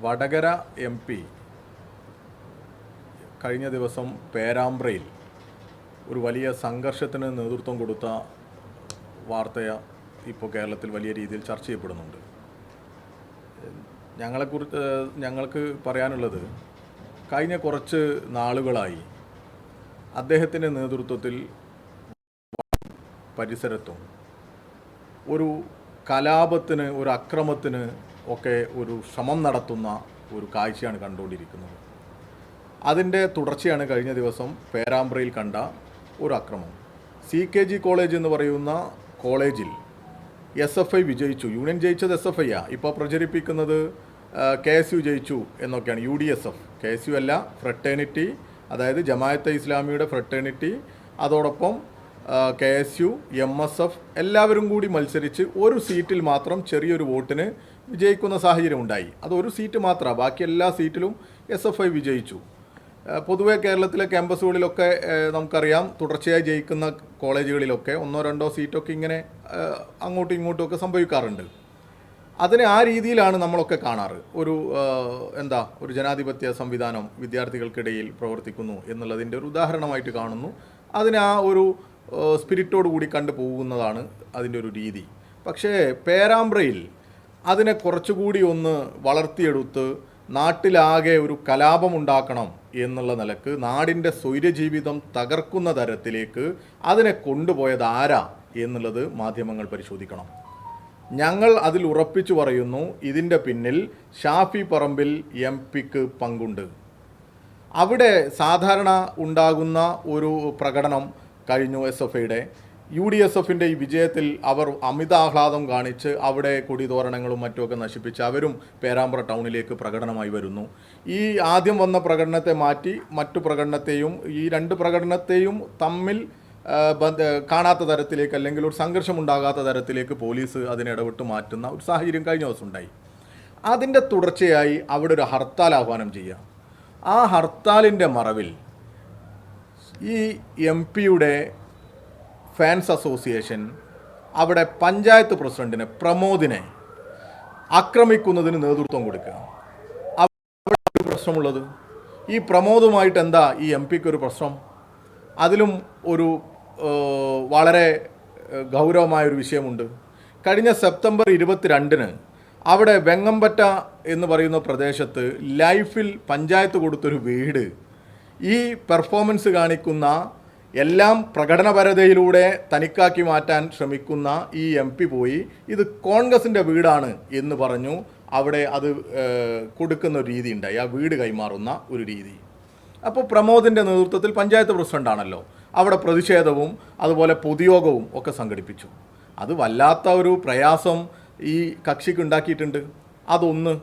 Vadakara M P കഴിഞ്ഞ ദിവസം പേരാമ്പ്രയിൽ ഒരു വലിയ സംഘർഷത്തിന് നേതൃത്വം കൊടുത്ത വാർത്ത ഇപ്പോൾ കേരളത്തിൽ വലിയ രീതിയിൽ ചർച്ച ചെയ്യപ്പെടുന്നുണ്ട്. ഞങ്ങൾക്ക് പറയാനുള്ളത്, കഴിഞ്ഞ കുറച്ച് നാളുകളായി അദ്ദേഹത്തിൻ്റെ നേതൃത്വത്തിൽ പരിസരത്തും ഒരു കലാപത്തിന്, ഒരു അക്രമത്തിന് ഒക്കെ ഒരു ശ്രമം നടത്തുന്ന ഒരു കാഴ്ചയാണ് കണ്ടുകൊണ്ടിരിക്കുന്നത്. അതിൻ്റെ തുടർച്ചയാണ് കഴിഞ്ഞ ദിവസം പേരാമ്പ്രയിൽ കണ്ട ഒരു അക്രമം. CKG കോളേജ് എന്ന് പറയുന്ന കോളേജിൽ SFI വിജയിച്ചു. യൂണിയൻ ജയിച്ചത് SFI ആണ്. ഇപ്പോൾ പ്രചരിപ്പിക്കുന്നത് KSU ജയിച്ചു എന്നൊക്കെയാണ്. UDSF, KSU അല്ല, ഫ്രട്ടേണിറ്റി, അതായത് ജമാഅത്തെ ഇസ്ലാമിയുടെ ഫ്രട്ടേണിറ്റി, അതോടൊപ്പം KSU, MSF എല്ലാവരും കൂടി മത്സരിച്ച് ഒരു സീറ്റിൽ മാത്രം ചെറിയൊരു വോട്ടിന് വിജയിക്കുന്ന സാഹചര്യം ഉണ്ടായി. അതൊരു സീറ്റ് മാത്രമാണ്, ബാക്കി എല്ലാ സീറ്റിലും SFI വിജയിച്ചു. പൊതുവേ കേരളത്തിലെ ക്യാമ്പസുകളിലൊക്കെ നമുക്കറിയാം, തുടർച്ചയായി ജയിക്കുന്ന കോളേജുകളിലൊക്കെ ഒന്നോ രണ്ടോ സീറ്റൊക്കെ ഇങ്ങനെ അങ്ങോട്ടും ഇങ്ങോട്ടുമൊക്കെ സംഭവിക്കാറുണ്ട്. അതിനെ ആ രീതിയിലാണ് നമ്മളൊക്കെ കാണാറ്. ഒരു ജനാധിപത്യ സംവിധാനം വിദ്യാർത്ഥികൾക്കിടയിൽ പ്രവർത്തിക്കുന്നു എന്നുള്ളതിൻ്റെ ഒരു ഉദാഹരണമായിട്ട് കാണുന്നു. അതിനെ ആ ഒരു സ്പിരിറ്റോട് കൂടി കണ്ടു പോകുന്നതാണ് അതിൻ്റെ ഒരു രീതി. പക്ഷേ പേരാമ്പ്രയിൽ അതിനെ കുറച്ചുകൂടി ഒന്ന് വളർത്തിയെടുത്ത് നാട്ടിലാകെ ഒരു കലാപമുണ്ടാക്കണം എന്നുള്ള നിലക്ക്, നാടിൻ്റെ സ്വൈരജീവിതം തകർക്കുന്ന തരത്തിലേക്ക് അതിനെ കൊണ്ടുപോയത് ആരാ എന്നുള്ളത് മാധ്യമങ്ങൾ പരിശോധിക്കണം. ഞങ്ങൾ അതിൽ ഉറപ്പിച്ചു പറയുന്നു, ഇതിൻ്റെ പിന്നിൽ ഷാഫി പറമ്പിൽ MP പങ്കുണ്ട്. അവിടെ സാധാരണ ഉണ്ടാകുന്ന ഒരു പ്രകടനം കഴിഞ്ഞു SFIയുടെ. UDSFിൻ്റെ ഈ വിജയത്തിൽ അവർ അമിതാഹ്ലാദം കാണിച്ച് അവിടെ കൊടിതോരണങ്ങളും മറ്റുമൊക്കെ നശിപ്പിച്ച് അവരും പേരാമ്പ്ര ടൗണിലേക്ക് പ്രകടനമായി വരുന്നു. ഈ ആദ്യം വന്ന പ്രകടനത്തെ മാറ്റി മറ്റു പ്രകടനത്തെയും, ഈ രണ്ട് പ്രകടനത്തെയും തമ്മിൽ കാണാത്ത തരത്തിലേക്ക്, അല്ലെങ്കിൽ ഒരു സംഘർഷമുണ്ടാകാത്ത തരത്തിലേക്ക് പോലീസ് അതിനിടപെട്ട് മാറ്റുന്ന ഒരു സാഹചര്യം കഴിഞ്ഞ ദിവസം ഉണ്ടായി. അതിൻ്റെ തുടർച്ചയായി അവിടെ ഒരു ഹർത്താൽ ആഹ്വാനം ചെയ്യുക. ആ ഹർത്താലിൻ്റെ മറവിൽ ഈ MP ഫാൻസ് അസോസിയേഷൻ അവിടെ പഞ്ചായത്ത് പ്രസിഡന്റിനെ, പ്രമോദിനെ ആക്രമിക്കുന്നതിന് നേതൃത്വം കൊടുക്കുക. അവിടെ ഒരു പ്രശ്നമുള്ളത്, ഈ പ്രമോദുമായിട്ട് എന്താ ഈ MP ഒരു പ്രശ്നം? അതിലും ഒരു വളരെ ഗൗരവമായൊരു വിഷയമുണ്ട്. കഴിഞ്ഞ സെപ്റ്റംബർ 22 അവിടെ വെങ്ങമ്പറ്റ എന്ന് പറയുന്ന പ്രദേശത്ത് ലൈഫിൽ പഞ്ചായത്ത് കൊടുത്തൊരു വീട് ഈ പെർഫോമൻസ് കാണിക്കുന്ന, എല്ലാം പ്രകടനപരതയിലൂടെ തനിക്കാക്കി മാറ്റാൻ ശ്രമിക്കുന്ന ഈ MP പോയി ഇത് കോൺഗ്രസിൻ്റെ വീടാണ് എന്ന് പറഞ്ഞു അവിടെ അത് കൊടുക്കുന്ന ഒരു രീതി ഉണ്ടായി, ആ വീട് കൈമാറുന്ന ഒരു രീതി. അപ്പോൾ പ്രമോദിൻ്റെ നേതൃത്വത്തിൽ പഞ്ചായത്ത് പ്രസിഡൻ്റാണല്ലോ, അവിടെ പ്രതിഷേധവും അതുപോലെ പൊതുയോഗവും ഒക്കെ സംഘടിപ്പിച്ചു. അത് വല്ലാത്ത ഒരു പ്രയാസം ഈ കക്ഷിക്ക് ഉണ്ടാക്കിയിട്ടുണ്ട്. അതൊന്ന്.